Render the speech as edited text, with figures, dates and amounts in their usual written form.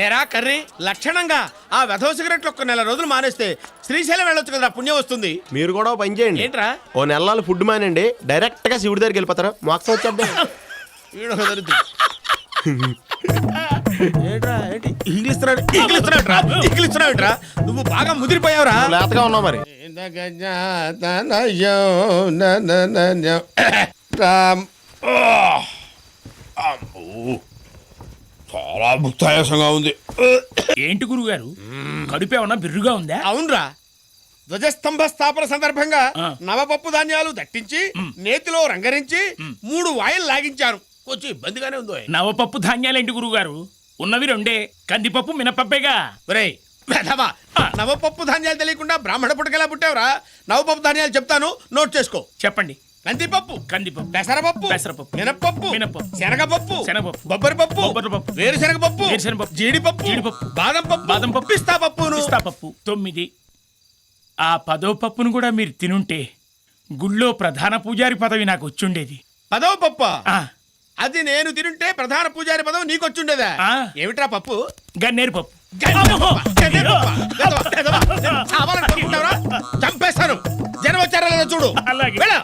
ఏరా కర్రీ లక్షణంగా ఆ వెధవ సిగరెట్లు ఒక్క నెల రోజులు మానేస్తే శ్రీశైలం వెళ్ళొచ్చు కదా పుణ్యం వస్తుంది. మీరు కూడా ఓ పని చేయండి. ఏంట్రా? ఓ నెలలు ఫుడ్ మానండి, డైరెక్ట్ గా శివుడి దగ్గరికి వెళ్ళిపోతారు. మోక్షం వచ్చేద్దాం. ఇంగ్లీస్తున్నాడు నువ్వు బాగా ముదిరిపోయావురా. లేతగా ఉన్నావు మరి. చాలా భుక్తాయాసంగా ఉంది. ఏంటి గురుగారు కడుపు ఏమన్నా బిర్రుగా ఉందా? అవునరా, ధ్వజస్తంభ స్థాపన సందర్భంగా నవపప్పు ధాన్యాలు దట్టించి నేతిలో రంగరించి 3 వాయిల్ లాగించారు. కొంచెం ఇబ్బందిగానే ఉందో. నవపప్పు ధాన్యాలేంటి గురుగారు? ఉన్నవి 2 కందిపప్పు మినపప్పేగా. ఒరేయ్ వెధవా, నవపప్పు ధాన్యాలు తెలియకుండా బ్రాహ్మణ పుట్టకెలా పుట్టావురా? నవపప్పు ధాన్యాలు చెప్తాను, నోట్ చేసుకో. చెప్పండి. కందిపప్పు, కందిపప్పు, పెసరపప్పు, మినపప్పు, శనగపప్పు, బొబ్బరిపప్పు, వేరుశనగపప్పు, జీడిపప్పు, బాదం పప్పు, పిస్తా పప్పు. 9. ఆ 10వ పప్పును కూడా మీరు తినుంటే గుళ్ళో ప్రధాన పూజారి పదవి నాకు వచ్చుండేది. 10వ పప్ప? ఆ, అది నేను తినుంటే ప్రధాన పూజారి పదవి నీకొచ్చుండేదా? ఏమిట్రా పప్పు? గన్నేరు పప్పు. చంపేస్తాను. జనం వచ్చారా లేదా చూడు. అలాగే. వెళ్ళు.